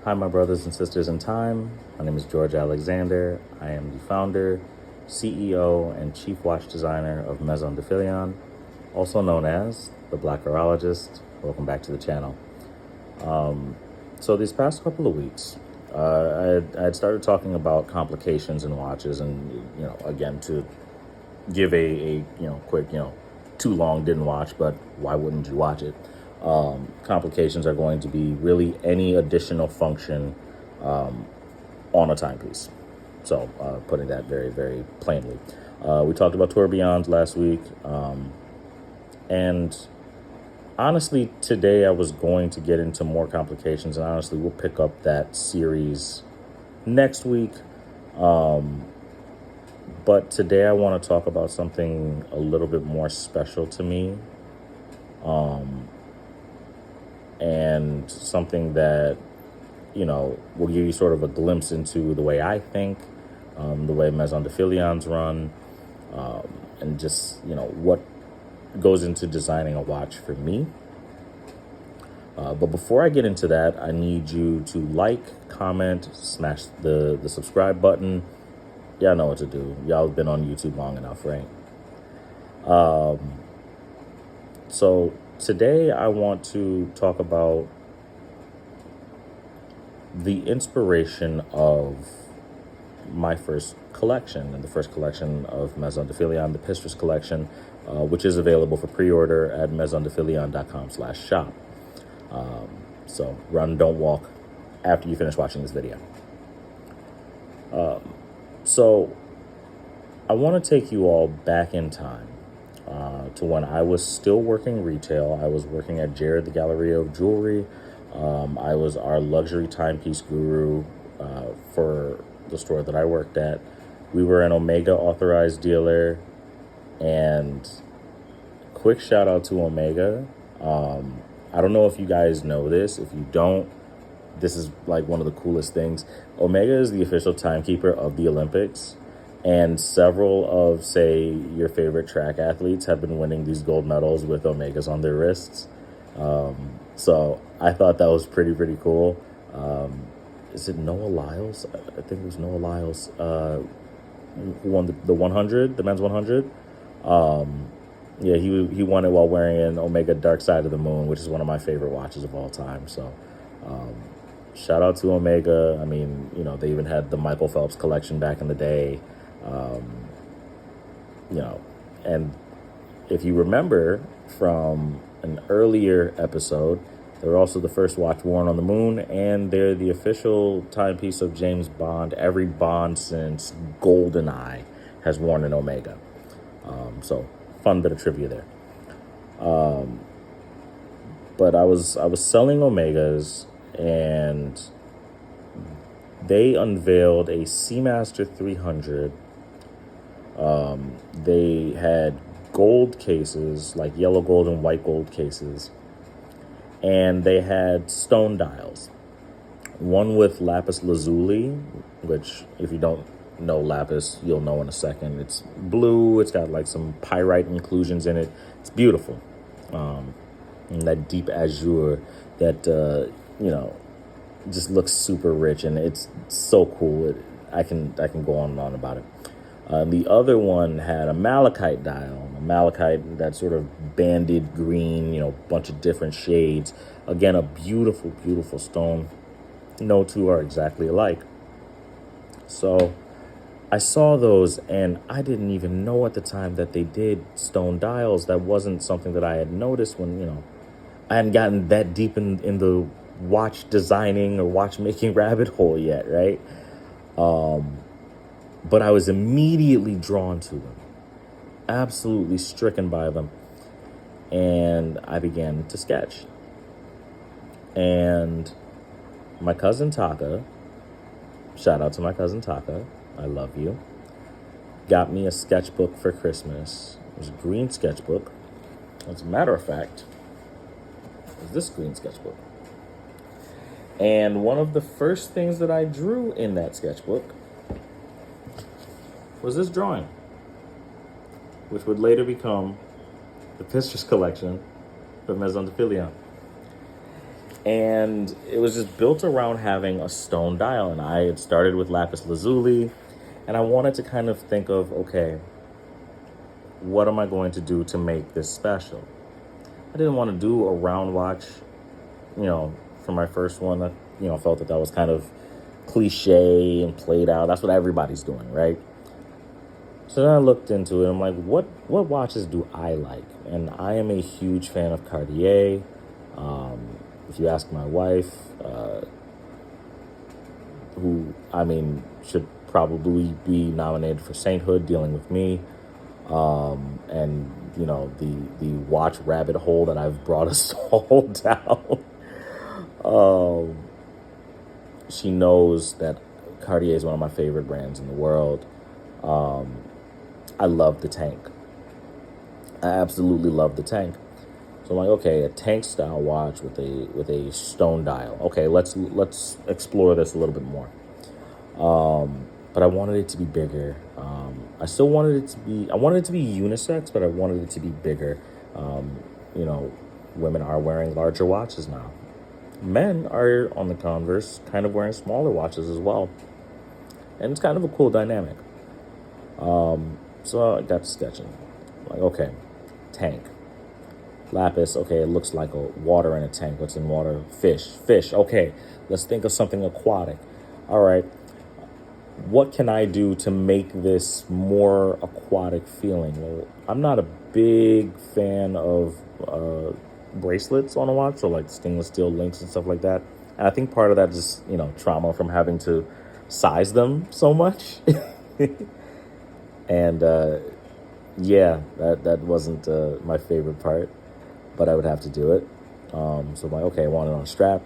Hi, my brothers and sisters in time. My name is George Alexander. I am the founder, CEO, and chief watch designer of Maison, also known as the Black Horologist. Welcome back to the channel. So these past couple of weeks, I had started talking about complications in watches, and again, to give a quick, too long didn't watch, but why wouldn't you watch it? Complications are going to be really any additional function on a timepiece. So putting that very, very plainly. We talked about tourbillons last week. And honestly, today I was going to get into more complications. And honestly, we'll pick up that series next week. But today I want to talk about something a little bit more special to me. And something that, will give you sort of a glimpse into the way I think, the way Maison run, and just, what goes into designing a watch for me. But before I get into that, I need you to like, comment, smash the subscribe button. Y'all know what to do. Y'all have been on YouTube long enough, right? So today I want to talk about the inspiration of my first collection, and the first collection of Maison, the Pistris Collection, which is available for pre-order at maisondefilion.com/shop. So run, don't walk after you finish watching this video. So I want to take you all back in time to when I was still working retail. I was working at Jared, the Galleria of Jewelry. I was our luxury timepiece guru for the store that I worked at. We were an Omega authorized dealer, and quick shout out to Omega. I don't know if you guys know this. If you don't, this is like one of the coolest things. Omega is the official timekeeper of the Olympics, and several of, say, your favorite track athletes have been winning these gold medals with Omegas on their wrists. So I thought that was pretty cool. Is it Noah Lyles? I think it was Noah Lyles who won the 100, the men's 100. Yeah, he won it while wearing an Omega Dark Side of the Moon, which is one of my favorite watches of all time. So shout out to Omega. I mean, they even had the Michael Phelps collection back in the day. And if you remember from an earlier episode, they were also the first watch worn on the moon, and they're the official timepiece of James Bond. Every Bond since GoldenEye has worn an Omega. So fun bit of trivia there. But I was selling Omegas, and they unveiled a Seamaster 300. They had gold cases, like yellow gold and white gold cases, and they had stone dials. One with lapis lazuli, which, if you don't know lapis, you'll know in a second. It's blue. It's got like some pyrite inclusions in it. It's beautiful. And that deep azure that just looks super rich, and it's so cool. I can go on and on about it. The other one had a malachite dial, that sort of banded green, bunch of different shades. Again, a beautiful stone. No two are exactly alike. So I saw those, and I didn't even know at the time that they did stone dials. That wasn't something that I had noticed when, I hadn't gotten that deep in the watch designing or watchmaking rabbit hole yet, right? But I was immediately drawn to them, absolutely stricken by them. And I began to sketch. And my cousin Taka, shout out to my cousin Taka, I love you, got me a sketchbook for Christmas. It was a green sketchbook. As a matter of fact, it was this green sketchbook. And one of the first things that I drew in that sketchbook was this drawing, which would later become the Pistris Collection for Maison. And it was just built around having a stone dial. And I had started with lapis lazuli, and I wanted to kind of think of, okay, what am I going to do to make this special? I didn't want to do a round watch, for my first one. I felt that was kind of cliche and played out. That's what everybody's doing, right? So then I looked into it. I'm like, what watches do I like? And I am a huge fan of Cartier. If you ask my wife, who, should probably be nominated for sainthood, dealing with me, and the watch rabbit hole that I've brought us all down. She knows that Cartier is one of my favorite brands in the world. I love the tank. I absolutely love the tank. So I'm like, okay, a tank style watch with a stone dial. Okay, let's explore this a little bit more. But I wanted it to be bigger. I wanted it to be unisex, but I wanted it to be bigger. Women are wearing larger watches now. Men are, on the converse, kind of wearing smaller watches as well. And it's kind of a cool dynamic. So I got sketching. Like, okay, tank. Lapis, okay, it looks like a water in a tank. What's in water? Fish. Okay, let's think of something aquatic. All right, what can I do to make this more aquatic feeling? Well, I'm not a big fan of bracelets on a watch, so like stainless steel links and stuff like that. And I think part of that is, trauma from having to size them so much. And that wasn't my favorite part, but I would have to do it. So I'm like, okay, I want it on a strap.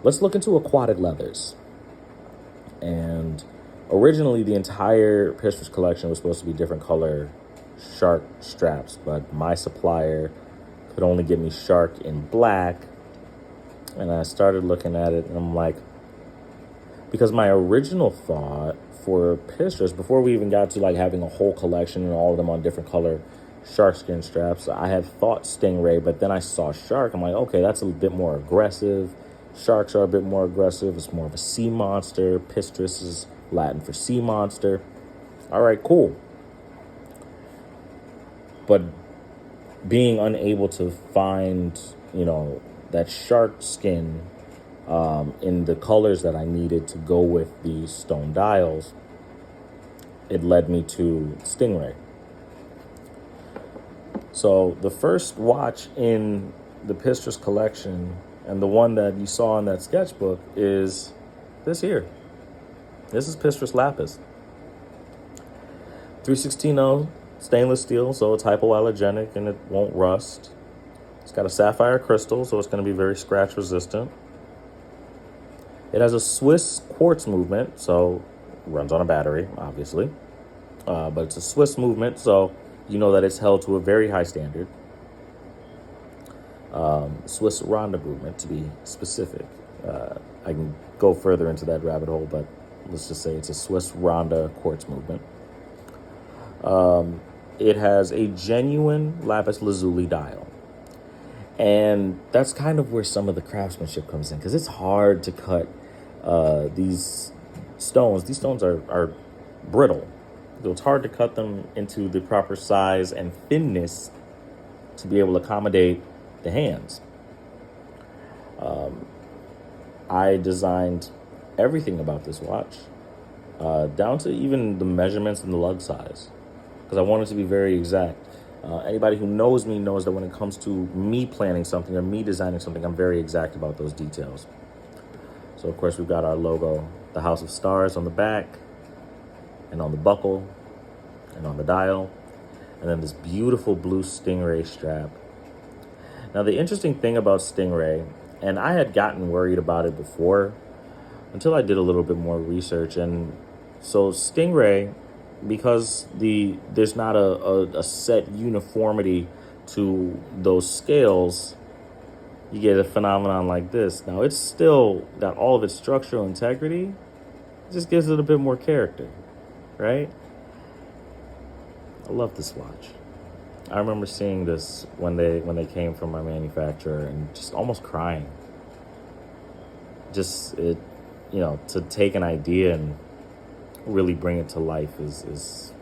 Let's look into aquatic leathers. And originally, the entire Pistris collection was supposed to be different color shark straps, but my supplier could only get me shark in black. And I started looking at it, and I'm like, because my original thought for Pistris, before we even got to like having a whole collection and all of them on different color shark skin straps, I had thought stingray, but then I saw shark. I'm like, okay, that's a bit more aggressive. Sharks are a bit more aggressive. It's more of a sea monster. Pistris is Latin for sea monster. All right, cool. But being unable to find, that shark skin in the colors that I needed to go with the stone dials, it led me to stingray. So the first watch in the Pistris collection, and the one that you saw in that sketchbook, is this here. This is Pistris Lapis. 316 stainless steel, so it's hypoallergenic and it won't rust. It's got a sapphire crystal, so it's going to be very scratch resistant. It has a Swiss quartz movement, so it runs on a battery, obviously. But it's a Swiss movement, so you know that it's held to a very high standard. Swiss Ronda movement, to be specific. I can go further into that rabbit hole, but let's just say it's a Swiss Ronda quartz movement. It has a genuine lapis lazuli dial. And that's kind of where some of the craftsmanship comes in, because it's hard to cut these stones. These stones are brittle. So it's hard to cut them into the proper size and thinness to be able to accommodate the hands. I designed everything about this watch, down to even the measurements and the lug size, because I wanted to be very exact. Anybody who knows me knows that when it comes to me planning something or me designing something, I'm very exact about those details. So, of course, we've got our logo, the House of Stars, on the back, and on the buckle, and on the dial, and then this beautiful blue stingray strap. Now, the interesting thing about stingray, and I had gotten worried about it before until I did a little bit more research, and so stingray, because there's not a set uniformity to those scales, you get a phenomenon like this. Now, it's still got all of its structural integrity. It just gives it a bit more character, right? I love this watch. I remember seeing this when they came from my manufacturer and just almost crying. Just it, to take an idea and really bring it to life is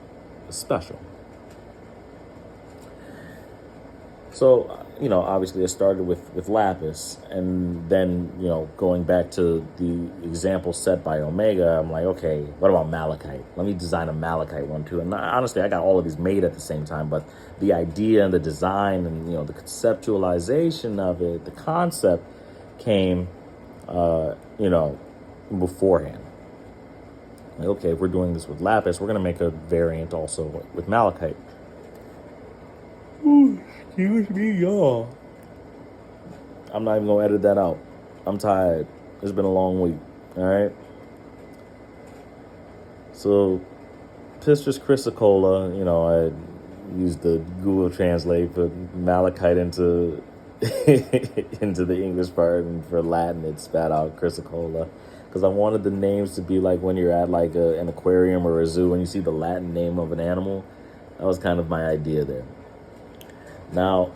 special. So, obviously it started with lapis, and then, going back to the example set by Omega, I'm like, okay, what about malachite? Let me design a malachite one too. And honestly, I got all of these made at the same time, but the idea and the design and, the conceptualization of it, the concept came, beforehand. Like, okay, if we're doing this with lapis, we're going to make a variant also with malachite. Ooh, excuse me, y'all. I'm not even going to edit that out. I'm tired. It's been a long week. All right. So, Pistris Chrysocolla, I used the Google Translate, put malachite into into the English part, and for Latin, it spat out Chrysocolla. Because I wanted the names to be like when you're at like an aquarium or a zoo and you see the Latin name of an animal. That was kind of my idea there. Now,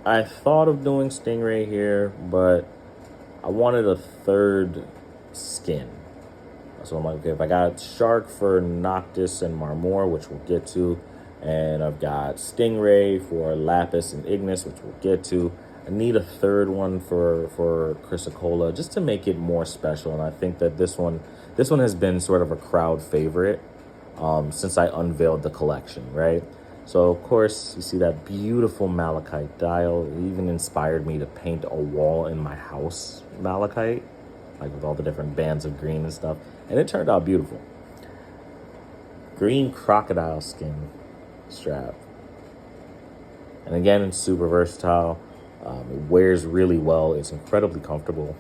I thought of doing stingray here, but I wanted a third skin. So I'm like, okay, if I got shark for Noctis and Marmor, which we'll get to, and I've got stingray for Lapis and Ignis, which we'll get to, I need a third one for Chrysocolla just to make it more special. And I think that this one has been sort of a crowd favorite since I unveiled the collection, right? So, of course, you see that beautiful malachite dial. It even inspired me to paint a wall in my house malachite, like with all the different bands of green and stuff. And it turned out beautiful. Green crocodile skin strap. And again, it's super versatile. It wears really well. It's incredibly comfortable.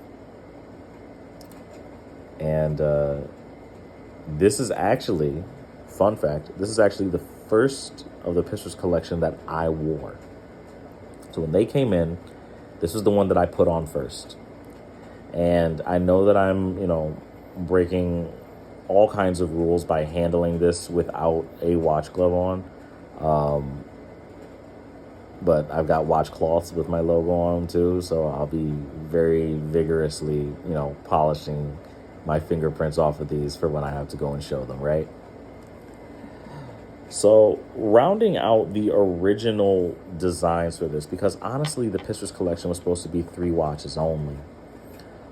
And this is actually, fun fact, this is actually the first of the Pistris collection that I wore. So when they came in, this was the one that I put on first. And I know that I'm, breaking all kinds of rules by handling this without a watch glove on. But I've got washcloths with my logo on them too, so I'll be very vigorously, polishing my fingerprints off of these for when I have to go and show them, right? So rounding out the original designs for this, because honestly, the Pistris collection was supposed to be 3 watches only.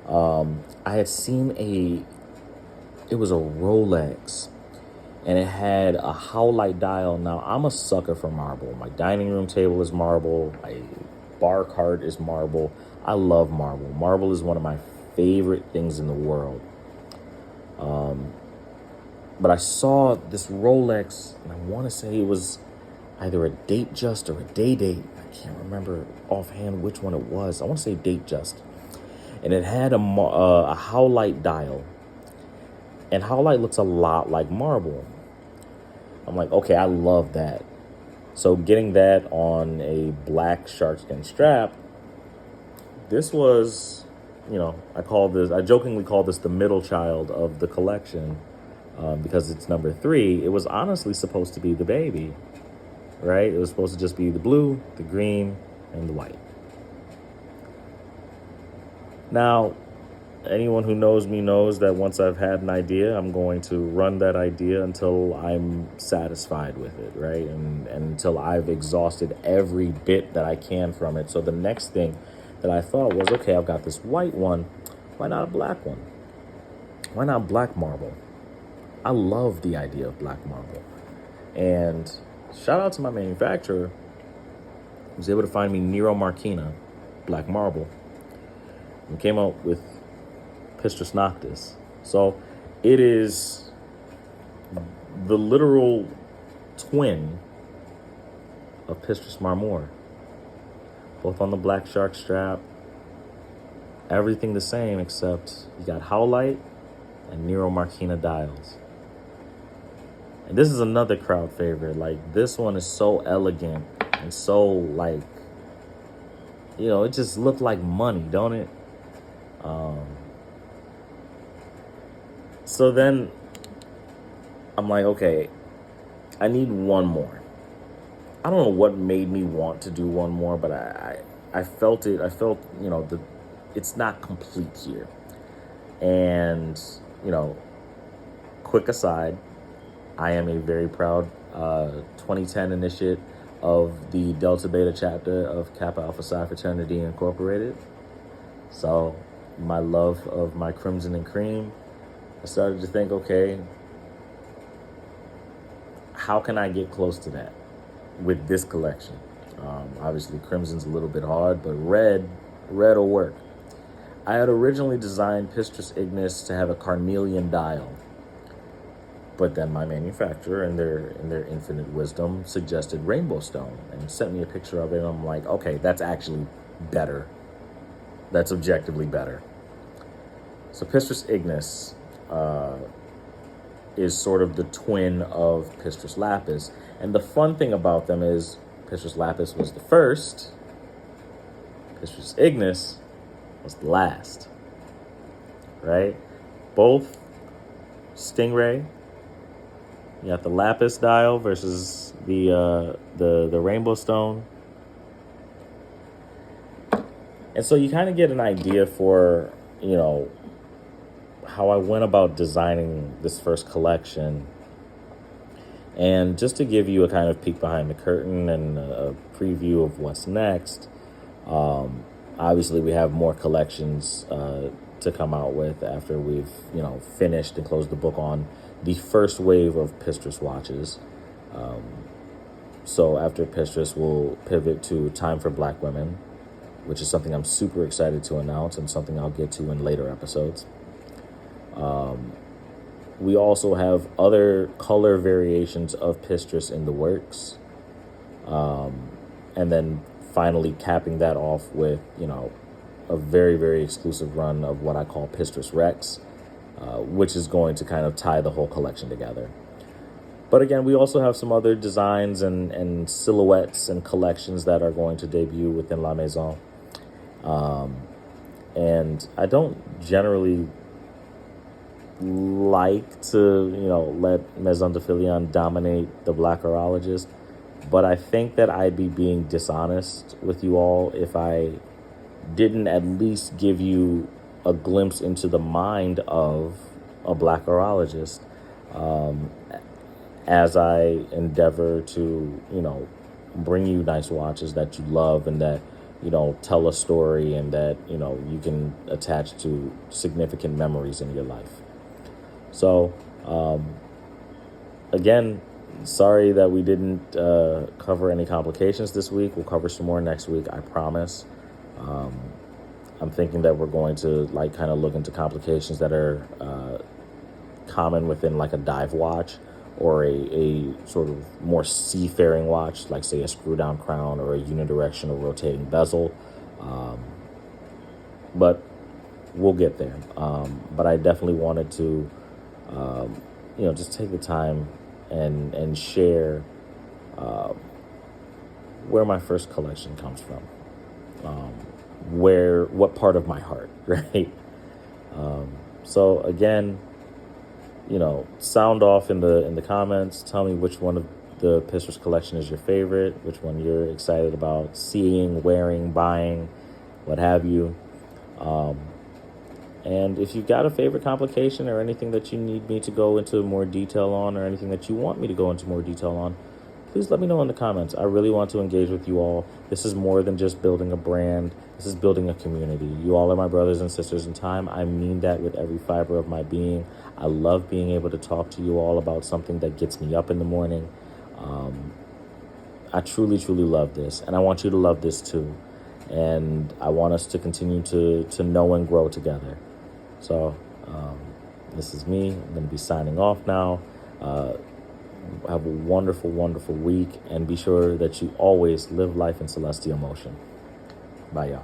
I had seen it was a Rolex, and it had a Howlite dial. Now, I'm a sucker for marble. My dining room table is marble. My bar cart is marble. I love marble. Marble is one of my favorite things in the world. But I saw this Rolex, and I want to say it was either a date just or a day date. I can't remember offhand which one it was. I want to say date just. And it had a Howlite dial. And Howlite looks a lot like marble. I'm like, okay, I love that. So getting that on a black sharkskin strap, this was, I jokingly call this the middle child of the collection because it's number 3. It was honestly supposed to be the baby, right? It was supposed to just be the blue, the green, and the white. Now, anyone who knows me knows that once I've had an idea, I'm going to run that idea until I'm satisfied with it, right? And until I've exhausted every bit that I can from it. So the next thing that I thought was, okay, I've got this white one. Why not a black one? Why not black marble? I love the idea of black marble. And shout out to my manufacturer who was able to find me Nero Marquina black marble and came out with Pistris Noctis. So it is the literal twin of Pistris Marmor. Both on the black shark strap. Everything the same except you got Howlite and Nero Marquina dials. And this is another crowd favorite. Like, this one is so elegant and so, like, it just looked like money, don't it? So then I'm like, okay, I need one more. I don't know what made me want to do one more, but I felt it. I felt, it's not complete here. And, you know, quick aside, I am a very proud 2010 initiate of the Delta Beta chapter of Kappa Alpha Psi Fraternity Incorporated. So my love of my crimson and cream, I started to think, okay, how can I get close to that with this collection? Obviously, crimson's a little bit hard, but red will work. I had originally designed Pistris Ignis to have a carnelian dial, but then my manufacturer, in their infinite wisdom, suggested rainbow stone and sent me a picture of it. And I'm like, okay, that's actually better. That's objectively better. So Pistris Ignis is sort of the twin of Pistris Lapis. And the fun thing about them is Pistris Lapis was the first, Pistris Ignis was the last, right? Both Stingray. You got the Lapis dial versus the Rainbow Stone. And so you kind of get an idea for, how I went about designing this first collection. And just to give you a kind of peek behind the curtain and a preview of what's next, obviously we have more collections to come out with after we've, finished and closed the book on the first wave of Pistris watches. So after Pistris, we'll pivot to Time for Black Women, which is something I'm super excited to announce and something I'll get to in later episodes. We also have other color variations of Pistris in the works. And then finally capping that off with, a very, very exclusive run of what I call Pistris Rex, which is going to kind of tie the whole collection together. But again, we also have some other designs and silhouettes and collections that are going to debut within La Maison. And I don't generally like to, let Maison de Filion dominate the Black Horologist, but I think that I'd be being dishonest with you all if I didn't at least give you a glimpse into the mind of a Black Horologist, as I endeavor to, bring you nice watches that you love and that, tell a story and that, you can attach to significant memories in your life. So, again, sorry that we didn't cover any complications this week. We'll cover some more next week, I promise. I'm thinking that we're going to kind of look into complications that are common within like a dive watch or a sort of more seafaring watch, like say a screw down crown or a unidirectional rotating bezel. But we'll get there. But I definitely wanted to, just take the time and share where my first collection comes from. What part of my heart, right? So again, sound off in the comments. Tell me which one of the Pistris collection is your favorite, which one you're excited about seeing, wearing, buying, what have you. And if you've got a favorite complication or anything that you need me to go into more detail on or anything that you want me to go into more detail on, please let me know in the comments. I really want to engage with you all. This is more than just building a brand. This is building a community. You all are my brothers and sisters in time. I mean that with every fiber of my being. I love being able to talk to you all about something that gets me up in the morning. I truly, truly love this. And I want you to love this too. And I want us to continue to know and grow together. So this is me. I'm going to be signing off now. Have a wonderful, wonderful week, and be sure that you always live life in celestial motion. Bye, y'all.